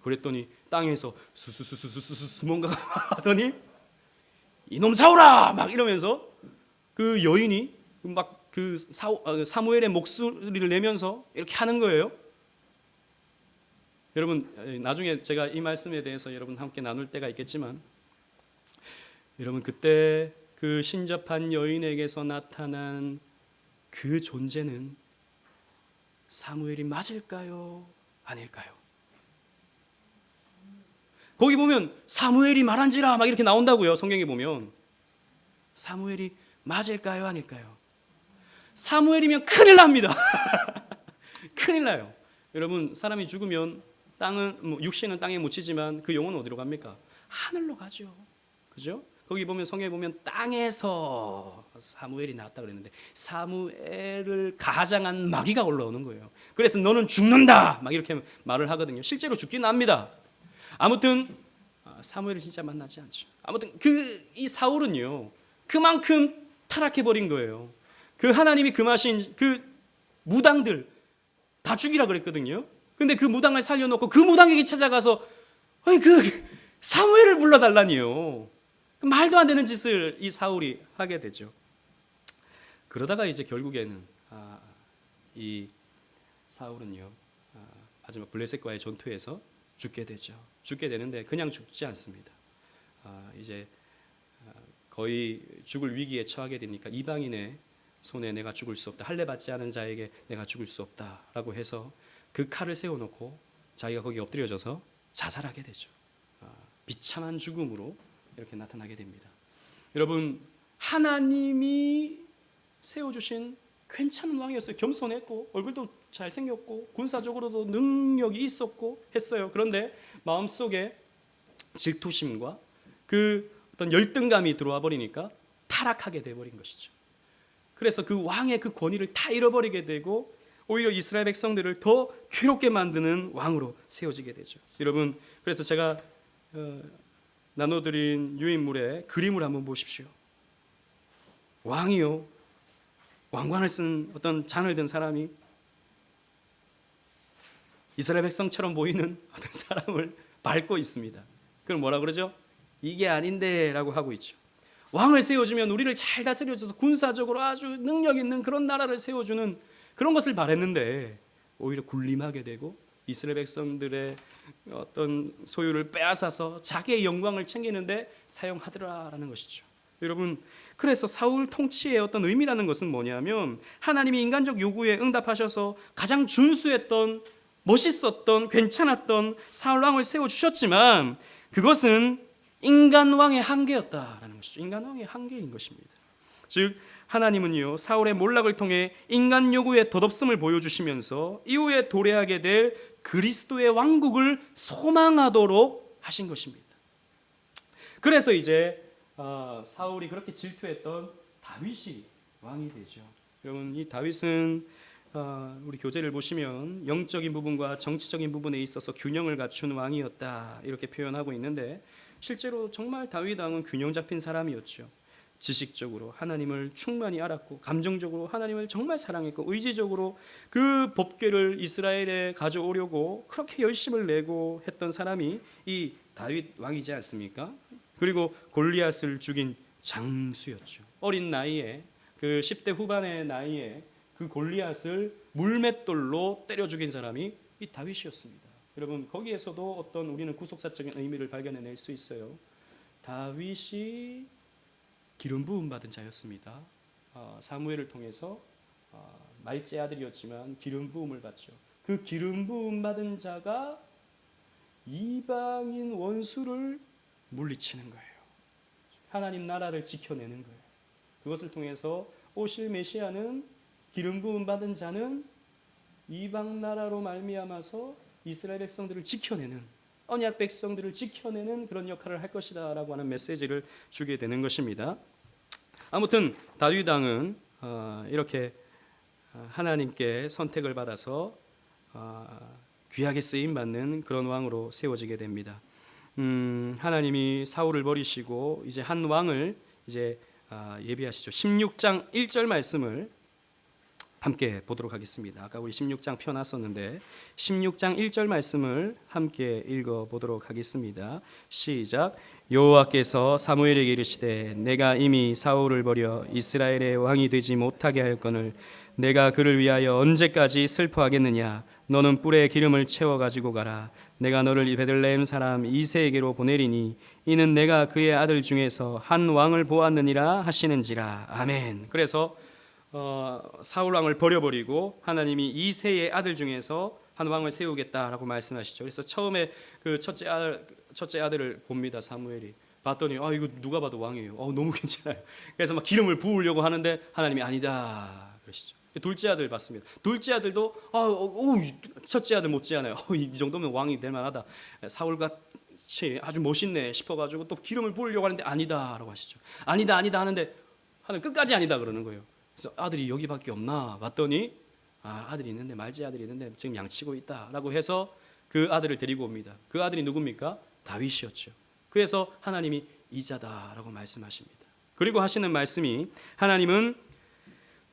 그랬더니 땅에서 수수수수수수 뭔가가 하더니 이놈 사울아 막 이러면서 그 여인이 막 그 사무엘의 목소리를 내면서 이렇게 하는 거예요. 여러분, 나중에 제가 이 말씀에 대해서 여러분 함께 나눌 때가 있겠지만, 여러분 그때 그 신접한 여인에게서 나타난 그 존재는 사무엘이 맞을까요? 아닐까요? 거기 보면 사무엘이 말한지라 막 이렇게 나온다고요. 성경에 보면 사무엘이 맞을까요? 아닐까요? 사무엘이면 큰일 납니다. 큰일 나요. 여러분, 사람이 죽으면 땅은 육신은 땅에 묻히지만 그 영혼은 어디로 갑니까? 하늘로 가죠. 그죠? 거기 보면 성경에 보면 땅에서 사무엘이 나왔다 그랬는데 사무엘을 가장한 마귀가 올라오는 거예요. 그래서 너는 죽는다 막 이렇게 말을 하거든요. 실제로 죽긴 합니다. 아무튼 사무엘을 진짜 만나지 않죠. 아무튼 이 사울은요 그만큼 타락해 버린 거예요. 그 하나님이 금하신 그 무당들 다 죽이라 그랬거든요. 근데 그 무당을 살려놓고 그 무당에게 찾아가서 그 사무엘을 불러달라니요. 말도 안 되는 짓을 이 사울이 하게 되죠. 그러다가 이제 결국에는 이 사울은요 마지막 블레셋과의 전투에서 죽게 되죠. 죽게 되는데 그냥 죽지 않습니다. 이제 거의 죽을 위기에 처하게 되니까 이방인의 손에 내가 죽을 수 없다, 할례 받지 않은 자에게 내가 죽을 수 없다라고 해서 그 칼을 세워놓고 자기가 거기 엎드려져서 자살하게 되죠. 비참한 죽음으로 이렇게 나타나게 됩니다. 여러분, 하나님이 세워주신 괜찮은 왕이었어요. 겸손했고 얼굴도 잘생겼고 군사적으로도 능력이 있었고 했어요. 그런데 마음속에 질투심과 그 어떤 열등감이 들어와 버리니까 타락하게 돼버린 것이죠. 그래서 그 왕의 그 권위를 다 잃어버리게 되고 오히려 이스라엘 백성들을 더 괴롭게 만드는 왕으로 세워지게 되죠. 여러분, 그래서 제가 나눠드린 유인물의 그림을 한번 보십시오. 왕이요, 왕관을 쓴 어떤 잔을 든 사람이 이스라엘 백성처럼 보이는 어떤 사람을 밟고 있습니다. 그럼 뭐라 그러죠? 이게 아닌데 라고 하고 있죠. 왕을 세워주면 우리를 잘 다스려줘서 군사적으로 아주 능력 있는 그런 나라를 세워주는 그런 것을 바랬는데 오히려 군림하게 되고 이스라엘 백성들의 어떤 소유를 빼앗아서 자기의 영광을 챙기는데 사용하더라라는 것이죠. 여러분, 그래서 사울 통치의 어떤 의미라는 것은 뭐냐면 하나님이 인간적 요구에 응답하셔서 가장 준수했던, 멋있었던, 괜찮았던 사울 왕을 세워주셨지만 그것은 인간 왕의 한계였다라는 것이죠. 인간 왕의 한계인 것입니다. 즉 하나님은요, 사울의 몰락을 통해 인간 요구의 덧없음을 보여주시면서 이후에 도래하게 될 그리스도의 왕국을 소망하도록 하신 것입니다. 그래서 이제 사울이 그렇게 질투했던 다윗이 왕이 되죠. 여러분, 이 다윗은 우리 교재를 보시면 영적인 부분과 정치적인 부분에 있어서 균형을 갖춘 왕이었다 이렇게 표현하고 있는데, 실제로 정말 다윗 왕은 균형 잡힌 사람이었죠. 지식적으로 하나님을 충만히 알았고, 감정적으로 하나님을 정말 사랑했고, 의지적으로 그 법궤를 이스라엘에 가져오려고 그렇게 열심을 내고 했던 사람이 이 다윗 왕이지 않습니까? 그리고 골리앗을 죽인 장수였죠. 어린 나이에, 그 10대 후반의 나이에 그 골리앗을 물맷돌로 때려 죽인 사람이 이 다윗이었습니다. 여러분, 거기에서도 어떤 우리는 구속사적인 의미를 발견해낼 수 있어요. 다윗이 기름 부음 받은 자였습니다. 사무엘을 통해서 말제 아들이었지만 기름 부음을 받죠. 그 기름 부음 받은 자가 이방인 원수를 물리치는 거예요. 하나님 나라를 지켜내는 거예요. 그것을 통해서 오실 메시아는, 기름 부음 받은 자는 이방 나라로 말미암아서 이스라엘 백성들을 지켜내는, 언약 백성들을 지켜내는 그런 역할을 할 것이다 라고 하는 메시지를 주게 되는 것입니다. 아무튼 다윗 왕은 이렇게 하나님께 선택을 받아서 귀하게 쓰임받는 그런 왕으로 세워지게 됩니다. 하나님이 사울을 버리시고 이제 한 왕을 이제 예비하시죠. 16장 1절 말씀을 함께 보도록 하겠습니다. 아까 우리 16장 펴놨었는데 16장 1절 말씀을 함께 읽어보도록 하겠습니다. 시작. 여호와께서 사무엘에게 이르시되 내가 이미 사울을 버려 이스라엘의 왕이 되지 못하게 하였거늘 내가 그를 위하여 언제까지 슬퍼하겠느냐. 너는 뿔에 기름을 채워 가지고 가라. 내가 너를 이 베들레헴 사람 이새에게로 보내리니 이는 내가 그의 아들 중에서 한 왕을 보았느니라 하시는지라. 아멘. 그래서 사울 왕을 버려버리고 하나님이 이새의 아들 중에서 한 왕을 세우겠다라고 말씀하시죠. 그래서 처음에 그 첫째 아들을 봅니다. 사무엘이 봤더니 이거 누가 봐도 왕이에요. 너무 괜찮아요. 그래서 막 기름을 부으려고 하는데 하나님이 아니다 그러시죠. 둘째 아들 봤습니다. 둘째 아들도 첫째 아들 못지않아요. 이 정도면 왕이 될 만하다. 사울같이 아주 멋있네 싶어가지고 또 기름을 부으려고 하는데 아니다라고 하시죠. 아니다 하는데 하나님 끝까지 아니다 그러는 거예요. 그래서 아들이 여기밖에 없나 봤더니 아들이 있는데, 말제 아들이 있는데 지금 양치고 있다라고 해서 그 아들을 데리고 옵니다. 그 아들이 누굽니까? 다윗이었죠. 그래서 하나님이 이자다라고 말씀하십니다. 그리고 하시는 말씀이 하나님은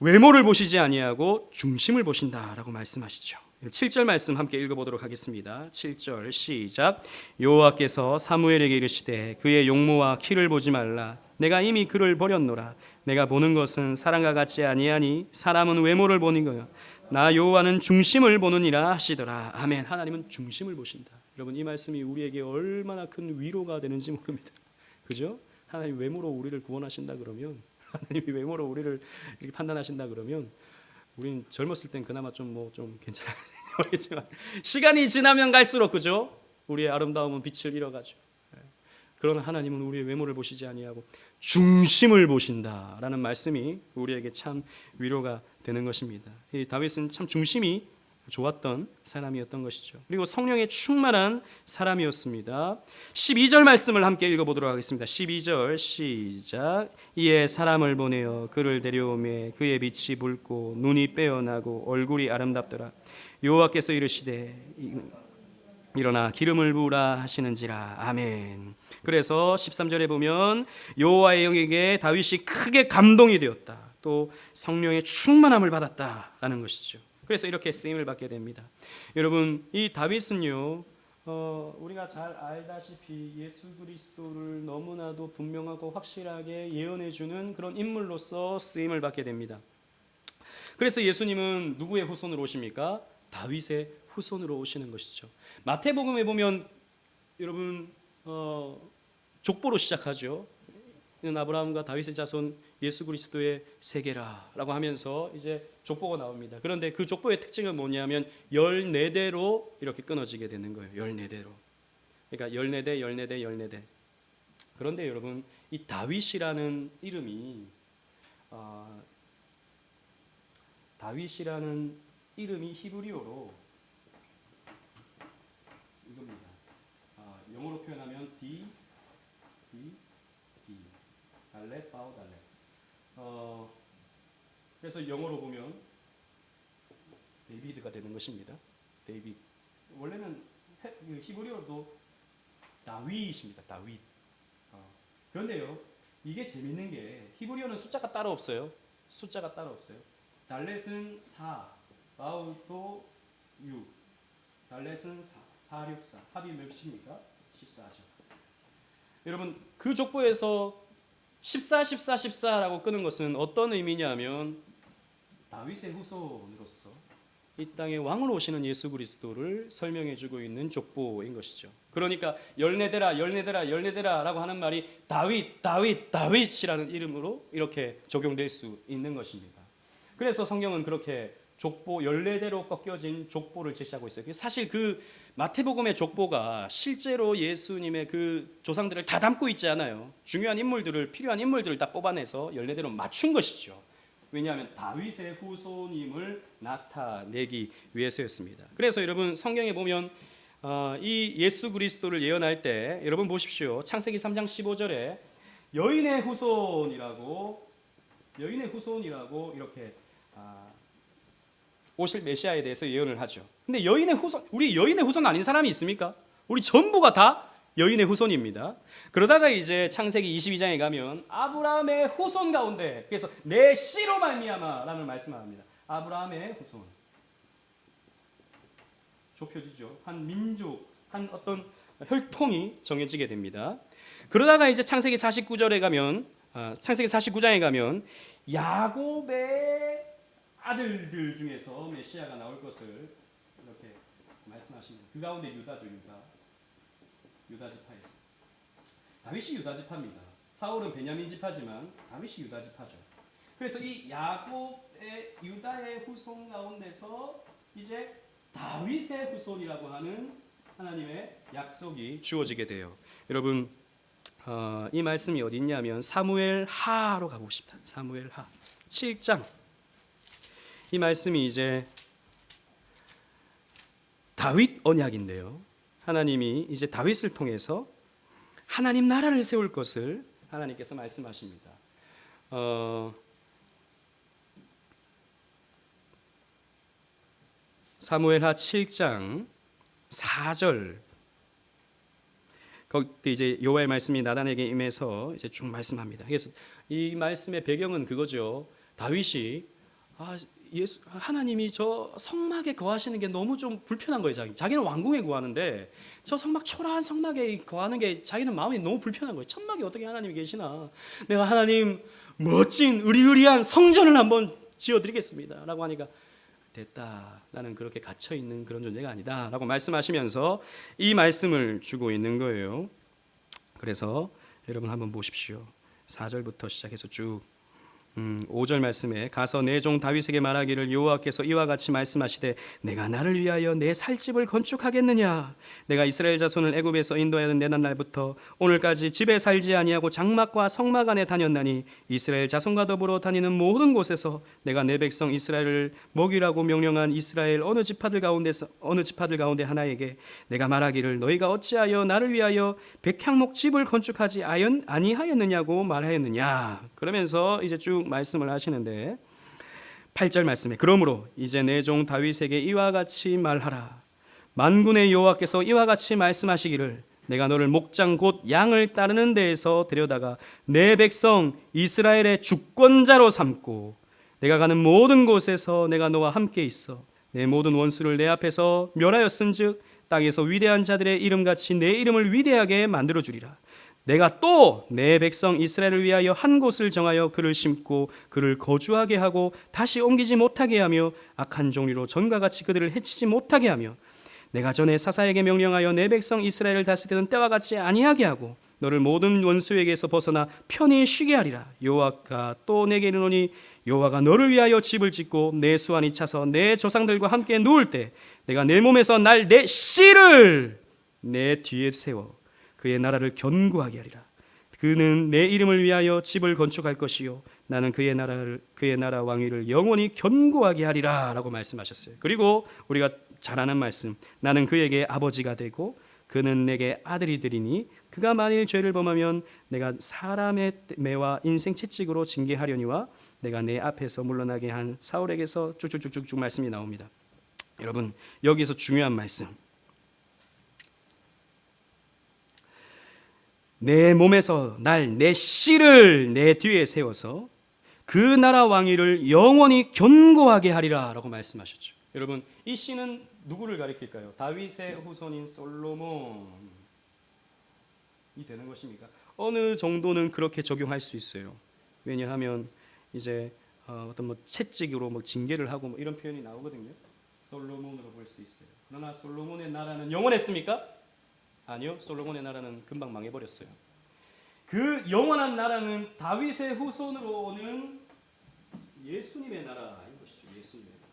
외모를 보시지 아니하고 중심을 보신다라고 말씀하시죠. 7절 말씀 함께 읽어보도록 하겠습니다. 7절 시작. 여호와께서 사무엘에게 이르시되 그의 용모와 키를 보지 말라. 내가 이미 그를 버렸노라. 내가 보는 것은 사람과 같지 아니하니 사람은 외모를 보는 거요 나 여호와는 중심을 보느니라 하시더라. 아멘. 하나님은 중심을 보신다. 여러분, 이 말씀이 우리에게 얼마나 큰 위로가 되는지 모릅니다. 그죠? 하나님 외모로 우리를 구원하신다 그러면, 하나님이 외모로 우리를 이렇게 판단하신다 그러면 우리는 젊었을 땐 그나마 좀 괜찮아요. 모르겠지만 시간이 지나면 갈수록, 그죠? 우리의 아름다움은 빛을 잃어가죠. 그러나 하나님은 우리의 외모를 보시지 아니하고 중심을 보신다라는 말씀이 우리에게 참 위로가 되는 것입니다. 이 다윗은 참 중심이 좋았던 사람이었던 것이죠. 그리고 성령에 충만한 사람이었습니다. 12절 말씀을 함께 읽어보도록 하겠습니다. 12절 시작. 이에 사람을 보내어 그를 데려오매 그의 빛이 붉고 눈이 빼어나고 얼굴이 아름답더라. 여호와께서 이르시되 일어나 기름을 부으라 하시는지라. 아멘. 그래서 13절에 보면 여호와의 영에게 다윗이 크게 감동이 되었다. 또 성령의 충만함을 받았다라는 것이죠. 그래서 이렇게 쓰임을 받게 됩니다. 여러분, 이 다윗은요, 우리가 잘 알다시피 예수 그리스도를 너무나도 분명하고 확실하게 예언해주는 그런 인물로서 쓰임을 받게 됩니다. 그래서 예수님은 누구의 후손으로 오십니까? 다윗의 후손으로 오시는 것이죠. 마태복음에 보면 여러분 족보로 시작하죠. 이는 아브라함과 다윗의 자손 예수 그리스도의 세계라라고 하면서 이제 족보가 나옵니다. 그런데 그 족보의 특징은 뭐냐면 14대로 이렇게 끊어지게 되는 거예요. 14대로. 그러니까 14대, 14대, 14대. 그런데 여러분, 이 다윗이라는 이름이 히브리어로 이겁니다. 영어로 표현하면 D, 달렛, 바우, 달렛. 그래서 영어로 보면 데이비드가 되는 것입니다. 데이비드. 원래는 히브리어도 다윗입니다. 다윗. 그런데요, 이게 재밌는 게 히브리어는 숫자가 따로 없어요. 숫자가 따로 없어요. 달렛은 4, 바우도 6, 달렛은 4, 6, 4. 합이 몇입니까? 14죠. 여러분, 그 족보에서 14, 14, 14라고 끄는 것은 어떤 의미냐면 다윗의 후손으로서 이 땅에 왕으로 오시는 예수 그리스도를 설명해주고 있는 족보인 것이죠. 그러니까 14대라 14대라 14대라라고 하는 말이 다윗이라는 이름으로 이렇게 적용될 수 있는 것입니다. 그래서 성경은 그렇게 족보 14대로 꺾여진 족보를 제시하고 있어요. 사실 그 마태복음의 족보가 실제로 예수님의 그 조상들을 다 담고 있지 않아요. 중요한 인물들을, 필요한 인물들을 다 뽑아내서 14대로 맞춘 것이죠. 왜냐하면 다윗의 후손임을 나타내기 위해서였습니다. 그래서 여러분, 성경에 보면 이 예수 그리스도를 예언할 때 여러분 보십시오. 창세기 3장 15절에 여인의 후손이라고 이렇게 오실 메시아에 대해서 예언을 하죠. 근데 우리 여인의 후손 아닌 사람이 있습니까? 우리 전부가 다 여인의 후손입니다. 그러다가 이제 창세기 22장에 가면 아브라함의 후손 가운데, 그래서 내 씨로 말미암아라는 말씀을 합니다. 아브라함의 후손. 좁혀지죠. 한 민족, 한 어떤 혈통이 정해지게 됩니다. 그러다가 이제 창세기 49장에 가면 야곱의 아들들 중에서 메시아가 나올 것을 이렇게 말씀하십니다. 그 가운데 유다죠. 유다 지파에서. 다윗이 유다 지파입니다. 사울은 베냐민 지파지만 다윗이 유다 지파죠. 그래서 이 야곱의 유다의 후손 가운데서 이제 다윗의 후손이라고 하는 하나님의 약속이 주어지게 돼요. 여러분, 이 말씀이 어디 있냐면 사무엘하로 가보고 싶다. 사무엘하 7장. 이 말씀이 이제 다윗 언약인데요. 하나님이 이제 다윗을 통해서 하나님 나라를 세울 것을 하나님께서 말씀하십니다. 사무엘하 7장 4절. 거기 이제 여호와의 말씀이 나단에게 임해서 이제 쭉 말씀합니다. 그래서 이 말씀의 배경은 그거죠. 다윗이 하나님이 저 성막에 거하시는 게 너무 좀 불편한 거예요. 자기는 왕궁에 거하는데 저 초라한 성막에 거하는 게 자기는 마음이 너무 불편한 거예요. 천막에 어떻게 하나님이 계시나? 내가 하나님 멋진 의리의리한 성전을 한번 지어드리겠습니다 라고 하니까 됐다. 나는 그렇게 갇혀있는 그런 존재가 아니다 라고 말씀하시면서 이 말씀을 주고 있는 거예요. 그래서 여러분 한번 보십시오. 4절부터 시작해서 쭉 5절 말씀에 가서 내 종 다윗에게 말하기를 여호와께서 이와 같이 말씀하시되 내가 나를 위하여 내 살집을 건축하겠느냐? 내가 이스라엘 자손을 애굽에서 인도하여 내난 날부터 오늘까지 집에 살지 아니하고 장막과 성막 안에 다녔나니 이스라엘 자손과 더불어 다니는 모든 곳에서 내가 내 백성 이스라엘을 먹이라고 명령한 이스라엘 어느 지파들 가운데 하나에게 내가 말하기를 너희가 어찌하여 나를 위하여 백향목 집을 건축하지 아니하였느냐고 말하였느냐? 그러면서 이제 쭉 말씀을 하시는데 8절 말씀에 그러므로 이제 내 종 다윗에게 이와 같이 말하라. 만군의 여호와께서 이와 같이 말씀하시기를 내가 너를 목장 곧 양을 따르는 데에서 데려다가 내 백성 이스라엘의 주권자로 삼고 내가 가는 모든 곳에서 내가 너와 함께 있어 내 모든 원수를 내 앞에서 멸하였은즉 땅에서 위대한 자들의 이름같이 내 이름을 위대하게 만들어 주리라. 내가 또 내 백성 이스라엘을 위하여 한 곳을 정하여 그를 심고 그를 거주하게 하고 다시 옮기지 못하게 하며 악한 종류로 전과 같이 그들을 해치지 못하게 하며 내가 전에 사사에게 명령하여 내 백성 이스라엘을 다스리던 때와 같이 아니하게 하고 너를 모든 원수에게서 벗어나 편히 쉬게 하리라. 여호와가 또 내게 이르노니 여호와가 너를 위하여 집을 짓고 내 수완이 차서 내 조상들과 함께 누울 때 내가 내 몸에서 날 내 씨를 내 뒤에 세워 그의 나라를 견고하게 하리라. 그는 내 이름을 위하여 집을 건축할 것이요 나는 그의 나라 왕위를 영원히 견고하게 하리라 라고 말씀하셨어요. 그리고 우리가 잘 아는 말씀, 나는 그에게 아버지가 되고 그는 내게 아들이 되리니 그가 만일 죄를 범하면 내가 사람의 매와 인생 채찍으로 징계하려니와 내가 내 앞에서 물러나게 한 사울에게서 쭉쭉쭉쭉 말씀이 나옵니다. 여러분, 여기에서 중요한 말씀, 내 몸에서 내 씨를 내 뒤에 세워서 그 나라 왕위를 영원히 견고하게 하리라 라고 말씀하셨죠. 여러분, 이 씨는 누구를 가리킬까요? 다윗의 후손인 솔로몬이 되는 것입니까? 어느 정도는 그렇게 적용할 수 있어요. 왜냐하면 이제 어떤 채찍으로 징계를 하고 이런 표현이 나오거든요. 솔로몬으로 볼 수 있어요. 그러나 솔로몬의 나라는 영원했습니까? 아니요. 솔로몬의 나라는 금방 망해버렸어요. 그 영원한 나라는 다윗의 후손으로 오는 예수님의 나라인 것이죠. 예수님의 나라.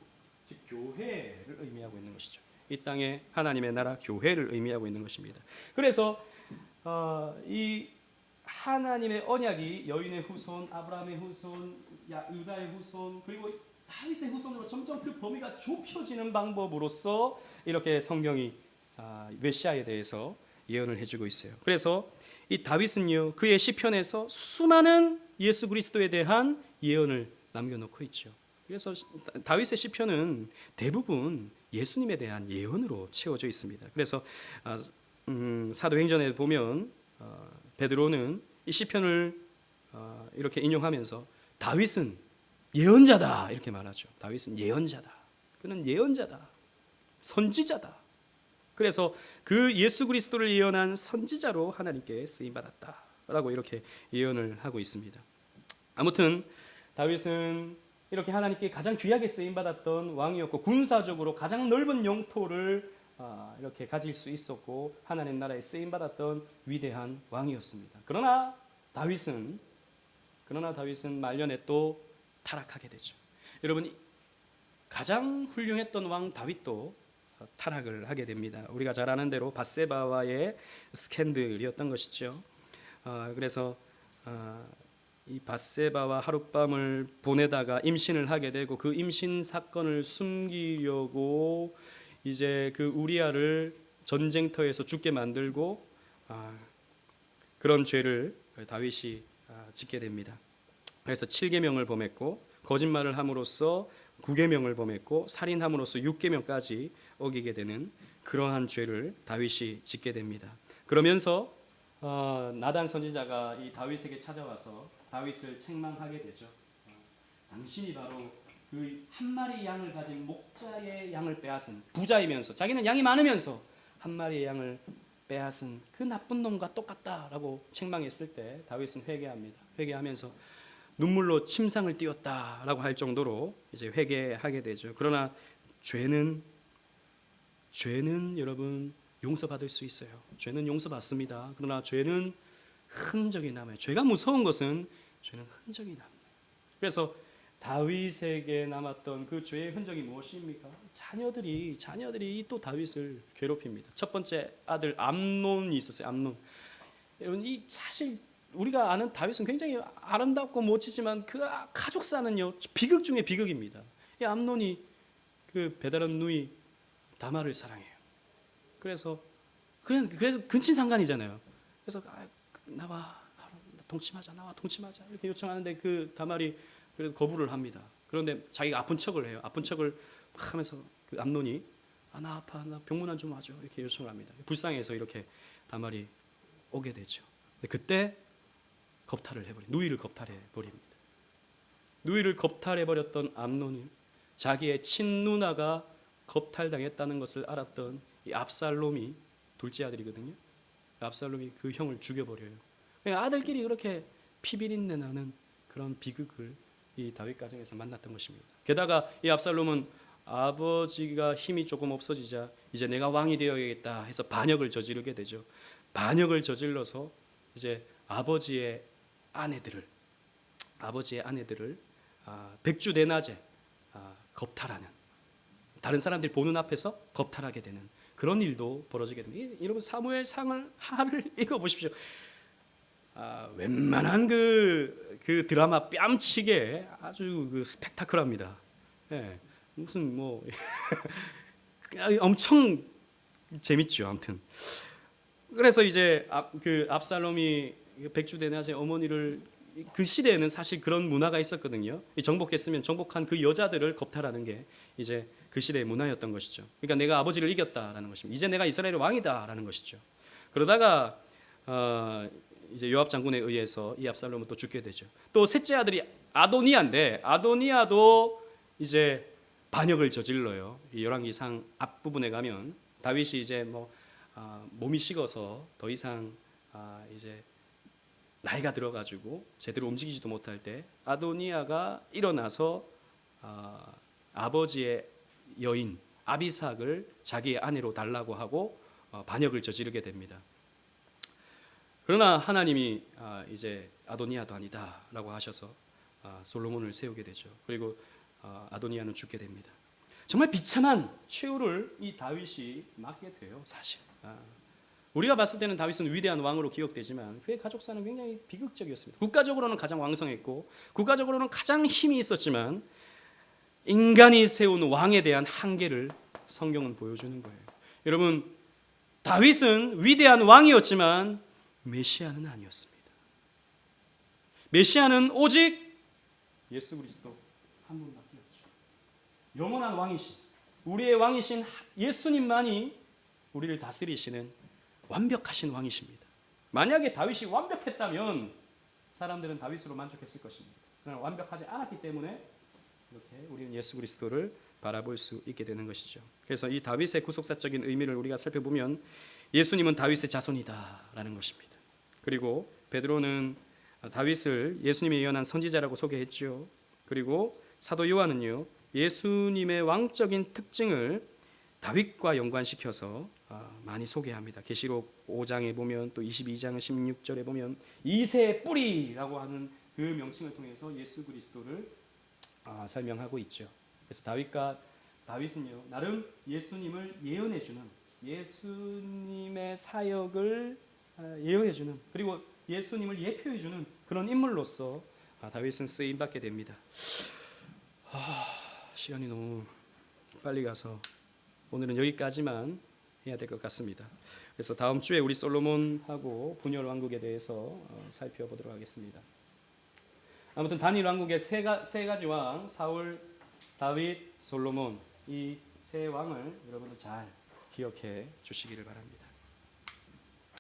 즉 교회를 의미하고 있는 것이죠. 이 땅에 하나님의 나라 교회를 의미하고 있는 것입니다. 그래서 이 하나님의 언약이 여인의 후손, 아브라함의 후손, 유다의 후손, 그리고 다윗의 후손으로 점점 그 범위가 좁혀지는 방법으로서 이렇게 성경이 메시아에 대해서 예언을 해주고 있어요. 그래서 이 다윗은요, 그의 시편에서 수많은 예수 그리스도에 대한 예언을 남겨놓고 있죠. 그래서 다윗의 시편은 대부분 예수님에 대한 예언으로 채워져 있습니다. 그래서 사도행전에 보면 베드로는 이 시편을 이렇게 인용하면서 다윗은 예언자다 이렇게 말하죠. 다윗은 예언자다. 그는 예언자다. 선지자다. 그래서 그 예수 그리스도를 예언한 선지자로 하나님께 쓰임 받았다라고 이렇게 예언을 하고 있습니다. 아무튼 다윗은 이렇게 하나님께 가장 귀하게 쓰임 받았던 왕이었고 군사적으로 가장 넓은 영토를 이렇게 가질 수 있었고 하나님 나라에 쓰임 받았던 위대한 왕이었습니다. 그러나 다윗은 말년에 또 타락하게 되죠. 여러분, 가장 훌륭했던 왕 다윗도 타락을 하게 됩니다. 우리가 잘 아는 대로 밧세바와의 스캔들이었던 것이죠. 그래서 이 밧세바와 하룻밤을 보내다가 임신을 하게 되고 그 임신 사건을 숨기려고 이제 그 우리아를 전쟁터에서 죽게 만들고 그런 죄를 다윗이 짓게 됩니다. 그래서 7계명을 범했고 거짓말을 함으로써 9계명을 범했고 살인함으로써 6계명까지 어기게 되는 그러한 죄를 다윗이 짓게 됩니다. 그러면서 나단 선지자가 이 다윗에게 찾아와서 다윗을 책망하게 되죠. 당신이 바로 그 한 마리 양을 가진 목자의 양을 빼앗은 부자이면서 자기는 양이 많으면서 한 마리의 양을 빼앗은 그 나쁜 놈과 똑같다라고 책망했을 때 다윗은 회개합니다. 회개하면서 눈물로 침상을 띄웠다라고 할 정도로 이제 회개하게 되죠. 그러나 죄는 여러분 용서받을 수 있어요. 죄는 용서받습니다. 그러나 죄는 흔적이 남아요. 죄가 무서운 것은 죄는 흔적이 남아요. 그래서 다윗에게 남았던 그 죄의 흔적이 무엇입니까? 자녀들이 또 다윗을 괴롭힙니다. 첫 번째 아들 암논이 있었어요. 암논. 여러분, 이 사실 우리가 아는 다윗은 굉장히 아름답고 멋지지만 그 가족사는요 비극 중에 비극입니다. 이 암논이 그 배다른 누이 다말을 사랑해요. 그래서 근친상간이잖아요. 그래서 나와 동침하자, 나와 동침하자 이렇게 요청하는데 그 다말이 그래서 거부를 합니다. 그런데 자기가 아픈 척을 해요. 아픈 척을 하면서 그 암논이 나 아파, 나 병문안 좀 와줘 이렇게 요청을 합니다. 불쌍해서 이렇게 다말이 오게 되죠. 그때 누이를 겁탈해 버립니다. 누이를 겁탈해 버렸던 암논이 자기의 친누나가 겁탈당했다는 것을 알았던 이 압살롬이 둘째 아들이거든요. 압살롬이 그 형을 죽여버려요. 아들끼리 그렇게 피비린내 나는 그런 비극을 이 다윗 가정에서 만났던 것입니다. 게다가 이 압살롬은 아버지가 힘이 조금 없어지자 이제 내가 왕이 되어야겠다 해서 반역을 저지르게 되죠. 반역을 저질러서 이제 아버지의 아내들을 백주대낮에 겁탈하는, 다른 사람들이 보는 앞에서 겁탈하게 되는 그런 일도 벌어지게 됩니다. 여러분 사무엘상을 하를 읽어보십시오. 웬만한 그 드라마 뺨치게 아주 그 스펙타클합니다. 예, 무슨 뭐 엄청 재밌죠. 아무튼 그래서 이제 그 압살롬이 백주대낮에 어머니를, 그 시대에는 사실 그런 문화가 있었거든요. 정복했으면 정복한 그 여자들을 겁탈하는 게 이제 그 시대의 문화였던 것이죠. 그러니까 내가 아버지를 이겼다라는 것입니다. 이제 내가 이스라엘의 왕이다라는 것이죠. 그러다가 이제 요압 장군에 의해서 이 압살롬은 또 죽게 되죠. 또 셋째 아들이 아도니아인데 아도니아도 이제 반역을 저질러요. 이 열왕기상 앞부분에 가면 다윗이 이제 몸이 식어서 더 이상 이제 나이가 들어가지고 제대로 움직이지도 못할 때 아도니아가 일어나서 아버지의 여인 아비삭을 자기의 아내로 달라고 하고 반역을 저지르게 됩니다. 그러나 하나님이 이제 아도니아도 아니다라고 하셔서 솔로몬을 세우게 되죠. 그리고 아도니아는 죽게 됩니다. 정말 비참한 최후를 이 다윗이 맞게 돼요. 사실 우리가 봤을 때는 다윗은 위대한 왕으로 기억되지만 그의 가족사는 굉장히 비극적이었습니다. 국가적으로는 가장 왕성했고 국가적으로는 가장 힘이 있었지만 인간이 세운 왕에 대한 한계를 성경은 보여주는 거예요. 여러분, 다윗은 위대한 왕이었지만 메시아는 아니었습니다. 메시아는 오직 예수 그리스도 한 분밖에 없죠. 영원한 왕이신, 우리의 왕이신 예수님만이 우리를 다스리시는 완벽하신 왕이십니다. 만약에 다윗이 완벽했다면 사람들은 다윗으로 만족했을 것입니다. 그러나 완벽하지 않았기 때문에 이렇게 우리는 예수 그리스도를 바라볼 수 있게 되는 것이죠. 그래서 이 다윗의 구속사적인 의미를 우리가 살펴보면 예수님은 다윗의 자손이다라는 것입니다. 그리고 베드로는 다윗을 예수님이 예언한 선지자라고 소개했죠. 그리고 사도 요한은요, 예수님의 왕적인 특징을 다윗과 연관시켜서 많이 소개합니다. 계시록 5장에 보면 또 22장 16절에 보면 이새의 뿌리라고 하는 그 명칭을 통해서 예수 그리스도를 설명하고 있죠. 그래서 다윗은요, 나름 예수님을 예언해주는, 예수님의 사역을 예언해주는, 그리고 예수님을 예표해주는 그런 인물로서 다윗은 쓰임 받게 됩니다. 시간이 너무 빨리 가서 오늘은 여기까지만 해야 될 것 같습니다. 그래서 다음 주에 우리 솔로몬하고 분열 왕국에 대해서 살펴보도록 하겠습니다. 아무튼 단일 왕국의 세 가지 왕, 사울, 다윗, 솔로몬, 이 세 왕을 여러분은 잘 기억해 주시기를 바랍니다.